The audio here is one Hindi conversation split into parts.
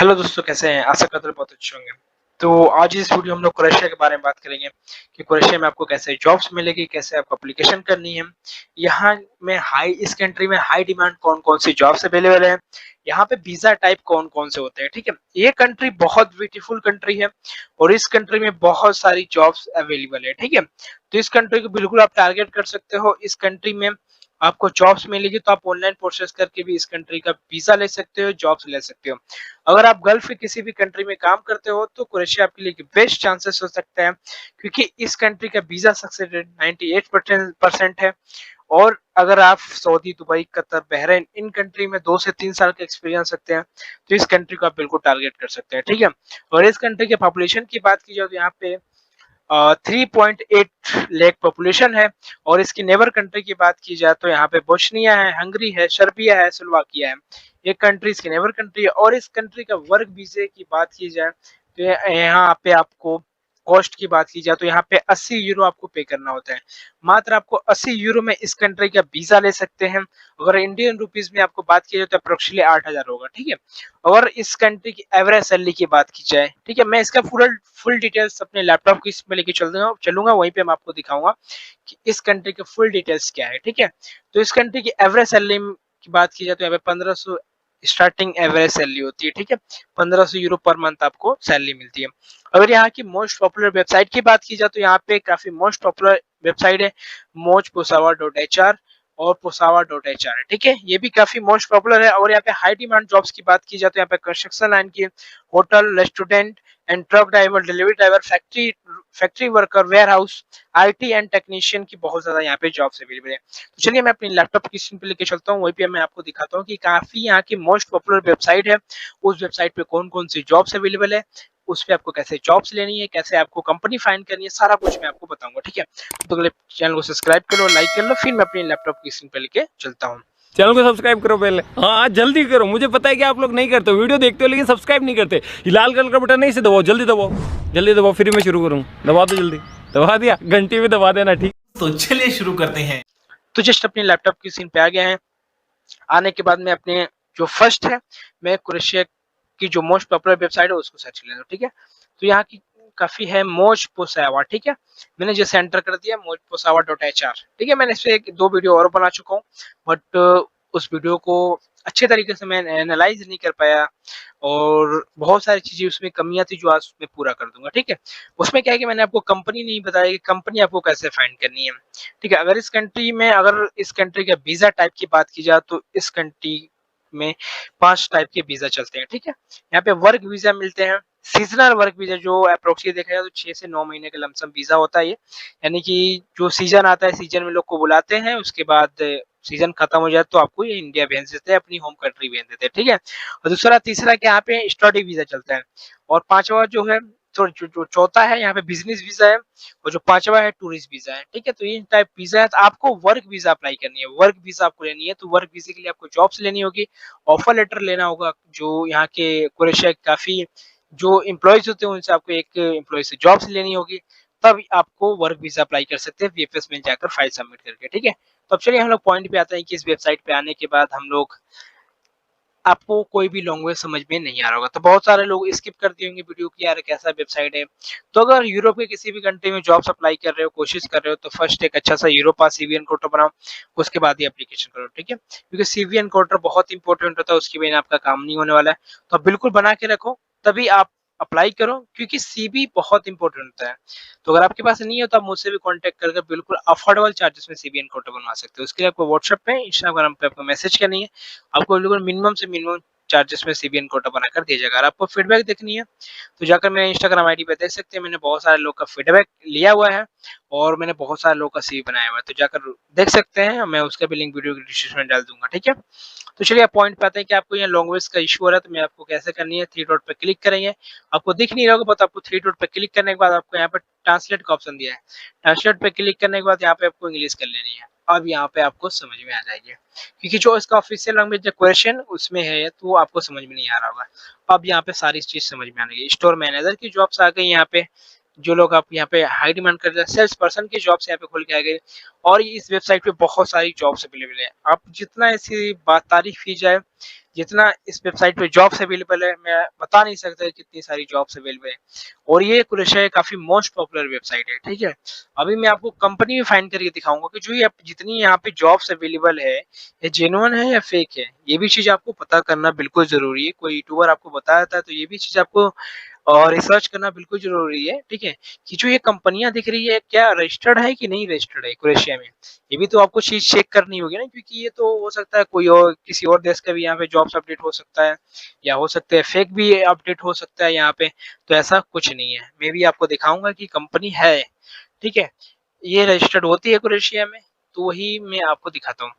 हेलो दोस्तों, कैसे हैं? आशा करते हैं बहुत अच्छे होंगे। तो आज इस वीडियो हम लोग क्रोएशिया के बारे में बात करेंगे कि क्रोएशिया में आपको कैसे जॉब्स मिलेगी, कैसे आपको एप्लीकेशन करनी है। यहाँ में इस कंट्री में हाई डिमांड कौन-कौन सी जॉब्स अवेलेबल है, यहाँ पे वीज़ा टाइप कौन-कौन से होते हैं, ठीक है? ये कंट्री बहुत ब्यूटीफुल कंट्री है और इस कंट्री में बहुत सारी जॉब्स अवेलेबल है, ठीक है? तो इस कंट्री को बिल्कुल आप टारगेट कर सकते हो। इस कंट्री में आपको जॉब्स मिलेगी तो आप ऑनलाइन प्रोसेस करके भी इस कंट्री का वीज़ा ले सकते हो, जॉब्स ले सकते हो। अगर आप गल्फ के किसी भी कंट्री में काम करते हो तो क्रोएशिया आपके लिए बेस्ट चांसेस हो सकते हैं, क्योंकि इस कंट्री का वीजा सक्सेस रेट 98% है। और अगर आप Saudi, Dubai, Qatar, Bahrain in country में 2 से 3 साल का एक्सपीरियंस रखते हैं तो इस कंट्री को आप बिल्कुल टारगेट कर सकते हैं, ठीक है? और इस कंट्री के पॉपुलेशन की बात की जाए तो यहाँ पे 3.8 लाख पॉपुलेशन है। और इसकी नेबर कंट्री की बात की जाए तो यहाँ पे बोस्निया है, हंगरी है, सर्बिया है, स्लोवाकिया है। ये कंट्री इसकी नेबर कंट्री है। और इस कंट्री का वर्क वीजे की बात की जाए तो यहाँ पे आपको कॉस्ट की बात की जाए तो यहाँ पे 80 यूरो आपको पे करना होता है। मात्र आपको 80 यूरो में इस कंट्री का वीजा ले सकते हैं। अगर इंडियन रुपीज में आपको बात की जाए तो अप्रोक्सीमेटली 8,000 होगा, ठीक है? और इस कंट्री की एवरेज सैलरी की बात की जाए, ठीक है, मैं इसका फुल डिटेल्स अपने लैपटॉप की इसमें लेके चलूंगा, वहीं पे मैं आपको दिखाऊंगा कि इस कंट्री के फुल डिटेल्स क्या है, ठीक है? तो इस कंट्री की एवरेज सैलरी की बात की जाए तो यहाँ पे 1500 स्टार्टिंग एवरेज सैलरी होती है, ठीक है? 1500 यूरो पर मंथ आपको सैलरी मिलती है। अगर यहाँ की मोस्ट पॉपुलर वेबसाइट की बात की जाए तो यहाँ पे काफी मोस्ट पॉपुलर वेबसाइट है mojposawa.hr और posawa.hr है, ठीक है? ये भी काफी मोस्ट पॉपुलर है। और यहाँ पे हाई डिमांड जॉब्स की बात की जाए तो यहाँ पे कंस्ट्रक्शन लाइन की, hotel, restaurant and truck driver, delivery driver, factory worker, warehouse, IT and technician की बहुत ज्यादा यहाँ पे जॉब्स अवेलेबल है। तो चलिए मैं अपनी लैपटॉप की स्क्रीन पे लेके चलता हूँ, वहीं पे मैं आपको दिखाता हूँ कि काफी यहाँ की मोस्ट पॉपुलर वेबसाइट है। उस वेबसाइट पे कौन कौन सी जॉब्स अवेलेबल है, उस पे आपको कैसे जॉब्स लेनी है, कैसे आपको कंपनी फाइंड करनी है, सारा कुछ मैं आपको बताऊंगा, ठीक है? तो अगले चैनल को सब्सक्राइब करो, लाइक कर लो, फिर मैं अपनी लैपटॉप की स्क्रीन पे लेके चलता हूँ। चैनल को सब्सक्राइब करो पहले। हाँ जल्दी करो, मुझे पता है कि आप लोग नहीं करते हो, वीडियो देखते हो लेकिन सब्सक्राइब नहीं करते। ये लाल कलर का बटन नहीं से दबाओ, जल्दी दबाओ, जल्दी दबाओ, फिर मैं शुरू करूँ। दबा दो जल्दी, दबा दिया, घंटी भी दबा देना, ठीक? तो चलिए शुरू करते हैं। तो जस्ट अपनी लैपटॉप की स्क्रीन पे आ गया है। आने के बाद में अपने जो फर्स्ट है, मैं क्रोएशिया की जो मोस्ट पॉपुलर वेबसाइट है उसको सर्च कर लेता हूँ, ठीक है? तो यहाँ की काफी है mojposawa, ठीक है? मैंने जैसे एंटर कर दिया mojposawa.hr, ठीक है? मैंने इस पे 2 वीडियो और बना चुका हूँ, बट उस वीडियो को अच्छे तरीके से मैं एनालाइज नहीं कर पाया और बहुत सारी चीजें उसमें कमियां थी जो आज उसमें पूरा कर दूंगा, ठीक है? उसमें क्या है कि मैंने आपको कंपनी नहीं बताया कि कंपनी आपको कैसे फाइंड करनी है, ठीक है? अगर इस कंट्री का वीजा टाइप की बात की जाए तो इस कंट्री में 5 टाइप के वीजा चलते हैं, ठीक है? यहाँ पे वर्क वीजा मिलते हैं, सीजनल वर्क वीजा जो अप्रोक्सीमेट देखा जाए तो 6 से 9 महीने का लमसम वीजा होता है ये। यानी कि जो सीजन आता है, सीजन में लोग को बुलाते हैं, उसके बाद सीजन खत्म हो जाए तो आपको ये इंडिया भेज देते हैं, अपनी होम कंट्री भेज देते हैं, ठीक है? और दूसरा तीसरा के यहाँ पे स्टडी वीजा चलता है। और पांचवा जो है, जो चौथा है यहाँ पे बिजनेस वीजा है। और जो पांचवा है टूरिस्ट वीजा है, ठीक है? तो ये टाइप वीजा है। तो आपको वर्क वीजा अप्लाई करनी है, वर्क वीजा आपको लेनी है। तो वर्क वीजा के लिए आपको जॉब्स लेनी होगी, ऑफर लेटर लेना होगा। जो यहाँ के क्रोएशिया काफी जो एम्प्लॉयज होते हैं उनसे आपको एक एम्प्लॉय से जॉब्स लेनी होगी, तब आपको वर्क वीजा अप्लाई कर सकते हैं वीएफएस में जाकर फाइल सबमिट करके, ठीक है? तो अब चलिए हम लोग पॉइंट पे आते हैं कि इस वेबसाइट पे आने के बाद हम लोग आपको कोई भी लैंग्वेज समझ में नहीं आ रहा होगा, तो बहुत सारे लोग स्किप कर दिए होंगे वीडियो की, यार कैसा वेबसाइट है। तो अगर यूरोप के किसी भी कंट्री में जॉब्स अप्लाई कर रहे हो, कोशिश कर रहे हो, तो फर्स्ट एक अच्छा सा यूरोपास सीवीएन कोटा बनाओ, उसके बाद ही एप्लीकेशन करो, ठीक है? क्योंकि सीवीएन कोटा बहुत इंपॉर्टेंट होता है, उसके बिना आपका काम नहीं होने वाला है। तो आप बिल्कुल बना के रखो, तभी आप अप्लाई करो, क्योंकि सीवी बहुत इंपॉर्टेंट होता है। तो अगर आपके पास नहीं हो तो आप मुझसे भी कांटेक्ट करके बिल्कुल अफोर्डेबल चार्जेस में सीवीएन कोटा बनवा सकते हो। उसके लिए आपको व्हाट्सएप पे, इंस्टाग्राम पे आपको मैसेज करनी है, आपको बिल्कुल मिनिमम से मिनिमम चार्जेस में सीवीएन कोटा बनाकर दिया जाएगा। अगर आपको फीडबैक देखनी है तो जाकर मेरे इंस्टाग्राम आईडी पे देख सकते हैं, मैंने बहुत सारे लोग का फीडबैक लिया हुआ है और मैंने बहुत सारे लोग का सीवी बनाया हुआ है, तो जाकर देख सकते हैं, मैं उसका भी लिंक वीडियो की डिस्क्रिप्शन में डाल दूंगा, ठीक है? तो चलिए आप पॉइंट पे आते हैं कि आपको यहाँ लैंग्वेज का इशू हो रहा है, तो मैं आपको कैसे करनी है। 3 डॉट पे क्लिक करेंगे, आपको दिख नहीं रहा होगा, बट आपको 3 डॉट पे क्लिक करने के बाद आपको यहाँ पे ट्रांसलेट का ऑप्शन दिया है। ट्रांसलेट पे क्लिक करने के बाद यहाँ पे आपको इंग्लिश कर लेनी है। अब यहाँ पे आपको समझ में आ जाएगी, क्योंकि जो इसका ऑफिशियल लैंग्वेज जो क्वेश्चन उसमें है तो वो आपको समझ में नहीं आ रहा होगा। अब यहाँ पे सारी चीज समझ में आने लगी। स्टोर मैनेजर की जॉब्स आ गई यहाँ पे, जो लोग आप यहाँ पे हाई डिमांड कर रहे हैं, सेल्स पर्सन की जॉब्स यहाँ पे खुल के आ गई। और इस वेबसाइट पे बहुत सारी जॉब्स अवेलेबल है। आप जितना ऐसी बात तारीफ की जाए जितना इस वेबसाइट पे जॉब्स अवेलेबल है मैं बता नहीं सकता कितनी सारी जॉब्स अवेलेबल है। और ये क्रोशिया काफी मोस्ट पॉपुलर वेबसाइट है, ठीक है। अभी मैं आपको कंपनी भी फाइंड करके दिखाऊंगा कि जो ये जितनी यहाँ पे जॉब्स अवेलेबल है ये जेन्युइन है या फेक है। ये भी चीज आपको पता करना बिल्कुल जरूरी है। कोई यूट्यूबर आपको बताया था तो ये भी चीज आपको और रिसर्च करना बिल्कुल जरूरी है, ठीक है। कि जो ये कंपनियां दिख रही है क्या रजिस्टर्ड है कि नहीं रजिस्टर्ड है क्रोएशिया में, ये भी तो आपको चीज चेक करनी होगी ना, क्योंकि ये तो हो सकता है कोई और किसी और देश का भी यहाँ पे जॉब्स अपडेट हो सकता है, या हो सकता है फेक भी अपडेट हो सकता है यहाँ पे। तो ऐसा कुछ नहीं है, मैं भी आपको दिखाऊंगा कि कंपनी है, ठीक है, ये रजिस्टर्ड होती है क्रोएशिया में, तो वही मैं आपको दिखाता हूँ।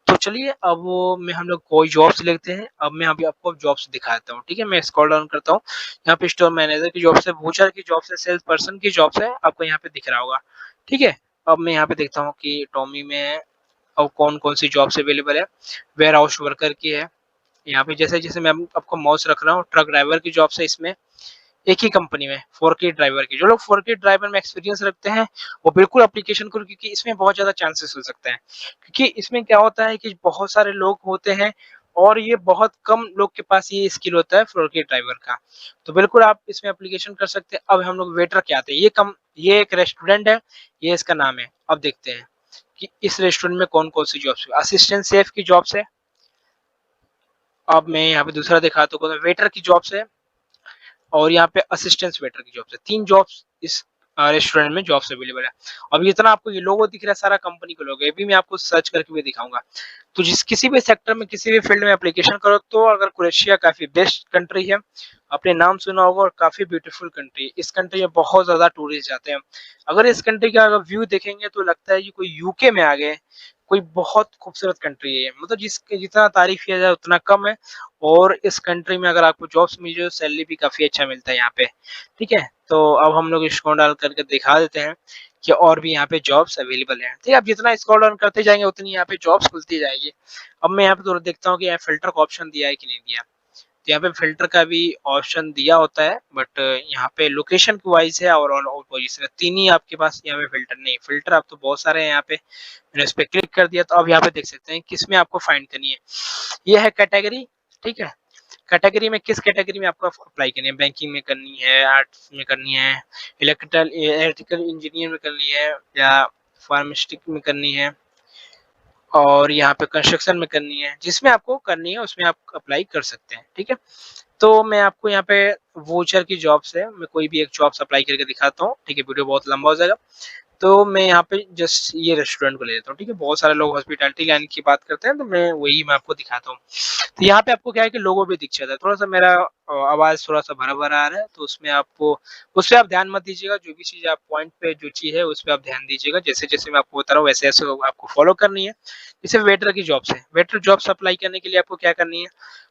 तो चलिए अब मैं हम लोग कोई जॉब्स लेते हैं। अब मैं अभी आपको जॉब्स दिखाता हूँ, ठीक है। मैं स्क्रॉल डाउन करता हूँ, यहाँ पे स्टोर मैनेजर की जॉब्स है, बूचर की जॉब्स है, सेल्स पर्सन की जॉब्स है, आपको यहाँ पे दिख रहा होगा, ठीक है। अब मैं यहाँ पे देखता हूँ कि टॉमी में अब कौन कौन सी जॉब्स अवेलेबल है। वेयर हाउस वर्कर की है, यहाँ पे जैसे जैसे मैं आपको माउस रख रहा हूँ, ट्रक ड्राइवर की जॉब्स है इसमें एक ही कंपनी में, 4K ड्राइवर की। जो लोग 4K ड्राइवर में एक्सपीरियंस रखते हैं वो बिल्कुल एप्लीकेशन करो, क्योंकि इसमें बहुत ज्यादा चांसेस हो सकते हैं। क्योंकि इसमें क्या होता है कि बहुत सारे लोग होते हैं और ये बहुत कम लोग के पास ये स्किल होता है 4K ड्राइवर का। तो बिल्कुल आप इसमें एप्लीकेशन कर सकते हैं। अब हम लोग वेटर के आते हैं, ये एक रेस्टोरेंट है, ये इसका नाम है। अब देखते हैं कि इस रेस्टोरेंट में कौन कौन सी जॉब्स है। असिस्टेंट शेफ की जॉब्स है। अब मैं यहाँ पे दूसरा दिखाता हूँ, वेटर की जॉब्स है और यहाँ पे असिस्टेंट वेटर की जॉब्स है। 3 जॉब्स इस रेस्टोरेंट में जॉब्स अवेलेबल है। अब इतना आपको ये लोगो दिख रहा है सारा कंपनी का लोगो, ये भी मैं आपको सर्च करके भी दिखाऊंगा। तो जिस किसी भी सेक्टर में किसी भी फील्ड में एप्लीकेशन करो तो अगर क्रोएशिया काफी बेस्ट कंट्री है, आपने नाम सुना होगा, और काफी ब्यूटीफुल कंट्री है। इस कंट्री में बहुत ज्यादा टूरिस्ट जाते हैं। अगर इस कंट्री का अगर व्यू देखेंगे तो लगता है कि कोई यूके में आ गए, कोई बहुत खूबसूरत कंट्री है। मतलब जितना तारीफ किया जाए उतना कम है। और इस कंट्री में अगर आपको जॉब्स मिल जाए सैलरी भी काफी अच्छा मिलता है यहाँ पे, ठीक है। तो अब हम लोग स्क्रॉल डाउन करके दिखा देते हैं कि और भी यहाँ पे जॉब्स अवेलेबल है, ठीक है। आप जितना स्क्रॉल डाउन करते जाएंगे उतनी यहाँ पे जॉब्स खुलती जाएगी। अब मैं यहाँ पे थोड़ा देखता हूँ कि यहाँ फिल्टर का ऑप्शन दिया है कि नहीं दिया। तो यहाँ पे फिल्टर का भी ऑप्शन दिया होता है, बट यहाँ पे लोकेशन की वाइज है और ऑल पोजीशन है। 3 ही आपके पास यहाँ पे फिल्टर नहीं, फिल्टर आप तो बहुत सारे हैं यहाँ पे। मैंने इस पे क्लिक कर दिया तो अब यहाँ पे देख सकते हैं किसमें आपको फाइंड करनी है। ये है कैटेगरी, ठीक है। कैटेगरी में किस कैटेगरी में आपको अप्लाई करनी है, बैंकिंग में करनी है, आर्ट्स में करनी है, इलेक्ट्रिकल इंजीनियर में करनी है, या फार्मास्टिक में करनी है, और यहाँ पे कंस्ट्रक्शन में करनी है। जिसमें आपको करनी है उसमें आप अप्लाई कर सकते हैं, ठीक है। तो मैं आपको यहाँ पे वोचर की जॉब्स है, मैं कोई भी एक जॉब्स अप्लाई करके दिखाता हूँ, ठीक है। वीडियो बहुत लंबा हो जाएगा। तो मैं यहाँ पे जस्ट ये रेस्टोरेंट को ले लेता हूँ, ठीक है। बहुत सारे लोग हॉस्पिटैलिटी लाइन की बात करते हैं तो मैं आपको दिखाता हूँ। तो यहाँ पे आपको क्या है कि लोगो भी दिख जाता है। थोड़ा सा मेरा आवाज थोड़ा सा भरा भरा आ रहा है तो उसमें आपको उस पर आप ध्यान मत दीजिएगा। जो भी चीज आप पॉइंट पे जो चीज है उस पर आप ध्यान दीजिएगा। जैसे जैसे मैं आपको बता रहा हूँ वैसे ऐसे आपको फॉलो करनी है। जैसे वेटर की जॉब्स है, वेटर जॉब्स अप्लाई करने के लिए आपको क्या करनी है,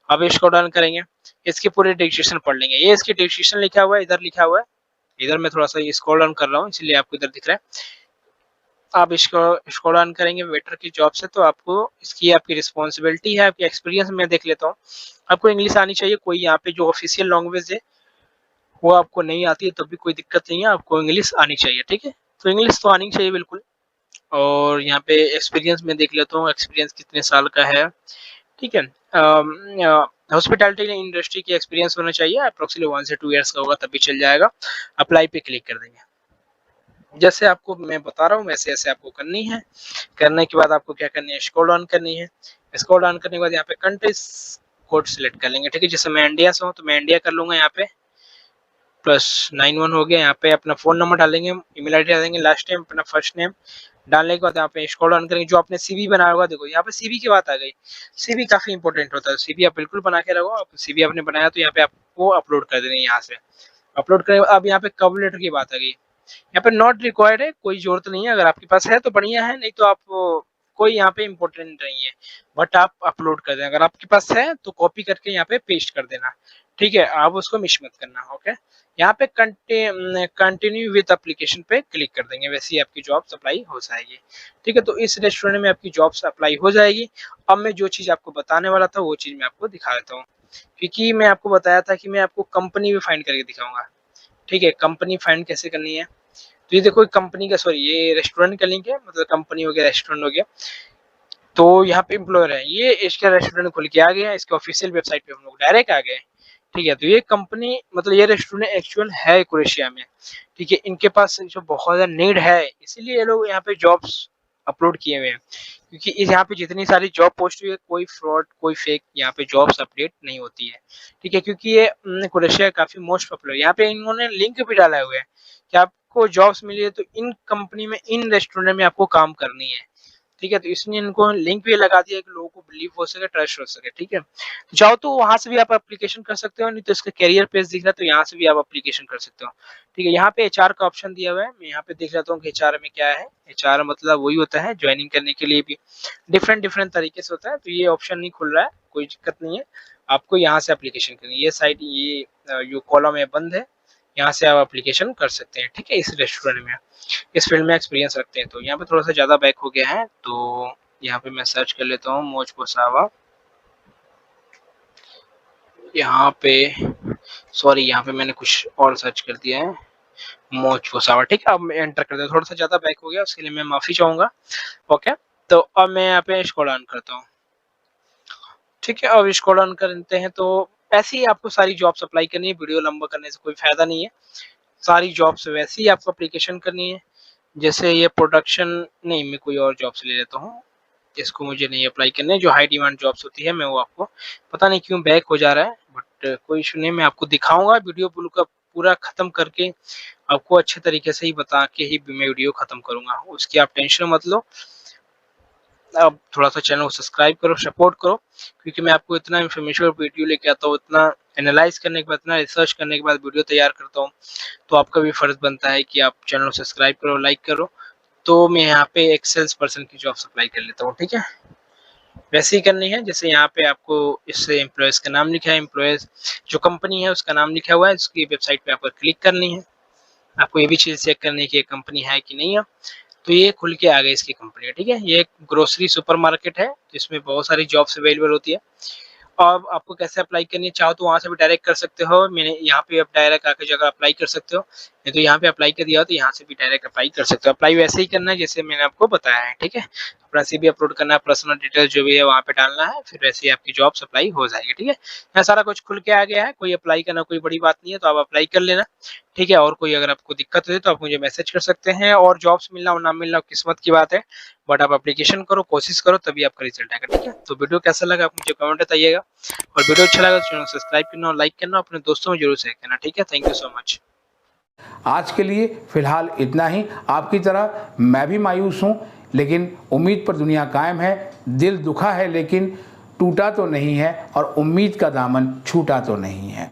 अब इसको डन करेंगे, इसके पूरे डिस्क्रिप्शन पढ़ लेंगे। ये इसकी डिस्क्रिप्शन लिखा हुआ है, इधर लिखा हुआ है। इधर मैं थोड़ा सा स्क्रॉल डाउन कर रहा हूँ इसलिए आपको इधर दिख रहा है। आप इसको स्क्रॉल डाउन करेंगे वेटर की जॉब से तो आपको इसकी आपकी रिस्पॉन्सिबिलिटी है, आपकी एक्सपीरियंस में देख लेता हूँ। आपको इंग्लिश आनी चाहिए। कोई यहाँ पे जो ऑफिशियल लैंग्वेज है वो आपको नहीं आती है तो भी कोई दिक्कत नहीं है, आपको इंग्लिश आनी चाहिए, ठीक है। तो इंग्लिश तो आनी चाहिए बिल्कुल। और यहाँ पे एक्सपीरियंस में देख लेता हूँ एक्सपीरियंस कितने साल का है, ठीक है। हॉस्पिटैलिटी इंडस्ट्री की एक्सपीरियंस होना चाहिए, अप्रोक्सीमेटली 1 से 2 ईयर्स का होगा तभी चल जाएगा। अप्लाई पे क्लिक कर देंगे। जैसे आपको मैं बता रहा हूँ वैसे ऐसे आपको करनी है। करने के बाद आपको क्या करनी है, स्क्रॉल डाउन करनी है। स्क्रॉल डाउन करने के बाद यहाँ पे कंट्रीज कोड सिलेक्ट कर लेंगे, ठीक है। जैसे मैं इंडिया से हूँ तो मैं इंडिया कर लूंगा। यहाँ पे +91 हो गया। यहाँ पे अपना फोन नंबर डालेंगे, ईमेल आईडी डालेंगे, लास्ट नेम अपना फर्स्ट नेम डालने के बाद यहाँ पे स्क्रॉल डाउन करेंगे। जो आपने सीवी बनाया होगा, देखो यहाँ पे सीवी की बात आ गई। सीवी काफी इंपॉर्टेंट होता है, सीवी आप बिल्कुल बना के रखो। सीवी आपने बनाया तो यहाँ पे आपको अपलोड कर देना है। यहाँ से अपलोड करें। अब यहाँ पे कवर लेटर की बात आ गई। यहाँ पे नॉट रिक्वायर्ड है, कोई जरूरत नहीं है। अगर आपके पास है तो बढ़िया है, नहीं तो आप कोई यहाँ पे इम्पोर्टेंट नहीं है, बट आप अपलोड कर दें। अगर आपके पास है तो कॉपी करके यहाँ पे पेस्ट कर देना, ठीक है। आप उसको मिस मत करना, ओके। यहाँ पे कंटिन्यू विद एप्लीकेशन पे क्लिक कर देंगे, वैसे ही आपकी जॉब अप्लाई हो जाएगी, ठीक है। तो इस रेस्टोरेंट में आपकी जॉब्स अप्लाई हो जाएगी। अब मैं जो चीज आपको बताने वाला था वो चीज मैं आपको दिखा देता हूँ, क्योंकि मैं आपको बताया था कि मैं आपको कंपनी भी फाइंड करके दिखाऊंगा, ठीक है। कंपनी फाइंड कैसे करनी है, तो ये देखो कंपनी का, सॉरी ये रेस्टोरेंट का लिंक है, मतलब कंपनी हो गया रेस्टोरेंट हो गया। तो यहाँ पे एम्प्लॉयर है, ये एशिया रेस्टोरेंट खुल के आ गया, इसके ऑफिशियल वेबसाइट पे हम लोग डायरेक्ट आ गए। ठीक है, तो ये कंपनी मतलब ये रेस्टोरेंट एक्चुअल है क्रोएशिया में। ठीक है, इनके पास जो बहुत ज्यादा नीड है, इसीलिए ये लोग यहाँ पे जॉब्स अपलोड किए हुए हैं, क्योंकि इस यहाँ पे जितनी सारी जॉब पोस्ट हुई है, कोई फ्रॉड कोई फेक यहाँ पे जॉब्स अपडेट नहीं होती है। ठीक है, क्योंकि ये क्रोएशिया काफी मोस्ट पॉपुलर, यहाँ पे इन्होंने लिंक भी डाला हुआ है कि आपको जॉब्स मिली है तो इन कंपनी में, इन रेस्टोरेंट में आपको काम करनी है। ठीक है, तो इसने इनको लिंक भी लगा दिया कि लोगों को बिलीव हो सके, ट्रस्ट हो सके। ठीक है, तो चाहो तो वहां से भी आप एप्लीकेशन कर सकते हो, नहीं तो इसका कैरियर पेज दिख रहा है तो यहाँ से भी आप एप्लीकेशन कर सकते हो। ठीक है, यहाँ पे एचआर का ऑप्शन दिया हुआ है, मैं यहाँ पे देख लेता हूँ कि एचआर में क्या है। एचआर मतलब वही होता है, ज्वाइनिंग करने के लिए भी डिफरेंट डिफरेंट तरीके से होता है, तो ये ऑप्शन नहीं खुल रहा है, कोई दिक्कत नहीं है, आपको यहाँ से एप्लीकेशन करनी है। ये साइट, ये जो कॉलम है बंद है, यहाँ से आप एप्लीकेशन कर सकते हैं। ठीक है, इस रेस्टोरेंट में, इस फील्ड में एक्सपीरियंस रखते हैं। तो यहाँ पे थोड़ा सा ज़्यादा बैक हो गया है, तो यहाँ पे मैं सर्च कर लेता हूँ मोज पोसावा। यहाँ पे सॉरी, यहाँ पे मैंने कुछ और सर्च कर दिया है, मोज पोसावा। ठीक है, अब मैं एंटर कर देता हूँ, थोड़ा सा ज़्यादा बैक हो गया, उसके लिए मैं माफ़ी चाहूँगा। ओके, तो अब मैं यहाँ पे स्क्रॉल ऑन करता हूँ। ठीक है, अब स्क्रॉल ऑन करते हैं तो ऐसे ही आपको सारी जॉब्स अप्लाई करनी है, वीडियो लंबा करने से कोई फायदा नहीं है। सारी जॉब्स वैसे ही आपको एप्लीकेशन करनी है, जैसे ये प्रोडक्शन, नहीं मैं कोई और जॉब्स ले लेता हूँ जिसको मुझे नहीं अप्लाई करने, जो हाई डिमांड जॉब्स होती है, मैं वो आपको, पता नहीं क्यों बैक हो जा रहा है, बट कोई इशू नहीं, मैं आपको दिखाऊंगा वीडियो पूरा खत्म करके, आपको अच्छे तरीके से ही बता के ही मैं वीडियो खत्म करूंगा, उसकी आप टेंशन मत लो। आप थोड़ा सा चैनल को सब्सक्राइब करो, सपोर्ट करो, क्योंकि मैं आपको इतना इन्फॉर्मेशन वीडियो लेके आता हूँ, इतना एनालाइज करने के बाद, इतना रिसर्च करने के बाद वीडियो तैयार करता हूँ, तो आपका भी फर्ज बनता है कि आप चैनल को सब्सक्राइब करो, लाइक करो। तो मैं यहाँ पे एक सेल्स पर्सन की जॉब अप्लाई कर लेता हूँ। ठीक है, वैसे ही करनी है जैसे यहाँ पे आपको इससे एम्प्लॉयज का नाम लिखा है, एम्प्लॉयज जो कंपनी है उसका नाम लिखा हुआ है, उसकी वेबसाइट पे आपको क्लिक करनी है। आपको ये भी चीज चेक करनी है कि ये कंपनी है कि नहीं है। तो ये खुल के आ गई इसकी कंपनी। ठीक है, ये एक ग्रोसरी सुपरमार्केट है जिसमें बहुत सारी जॉब्स अवेलेबल होती है। अब आपको कैसे अप्लाई करनी है, चाहो तो वहां से भी डायरेक्ट कर सकते हो, मैंने यहाँ पे आप डायरेक्ट आके जगह अप्लाई कर सकते हो, नहीं तो यहाँ पे अप्लाई कर दिया हो तो यहाँ से भी डायरेक्ट अप्लाई कर सकते हो। अप्लाई वैसे ही करना है जैसे मैंने आपको बताया है। ठीक है, अपना CV अपलोड करना है, पर्सनल डिटेल्स जो भी है वहाँ पे डालना है, फिर वैसे ही आपकी जॉब अप्लाई हो जाएगी। ठीक है, यहाँ सारा कुछ खुल के आ गया है, कोई अप्लाई करना कोई बड़ी बात नहीं है, तो आप अप्लाई कर लेना। ठीक है, और कोई अगर आपको दिक्कत हो तो आप मुझे मैसेज कर सकते हैं, और जॉब्स मिलना और ना मिलना किस्मत की बात है, बट आप एप्लीकेशन करो, कोशिश करो, तभी आपका रिजल्ट आएगा। ठीक है, तो वीडियो कैसा लगा आप मुझे कमेंट बताइएगा, और वीडियो अच्छा लगा तो चैनल सब्सक्राइब करना और लाइक करना, अपने दोस्तों में जरूर शेयर करना। ठीक है, थैंक यू सो मच। आज के लिए फिलहाल इतना ही। आपकी तरह मैं भी मायूस हूँ, लेकिन उम्मीद पर दुनिया कायम है। दिल दुखा है लेकिन टूटा तो नहीं है, और उम्मीद का दामन छूटा तो नहीं है।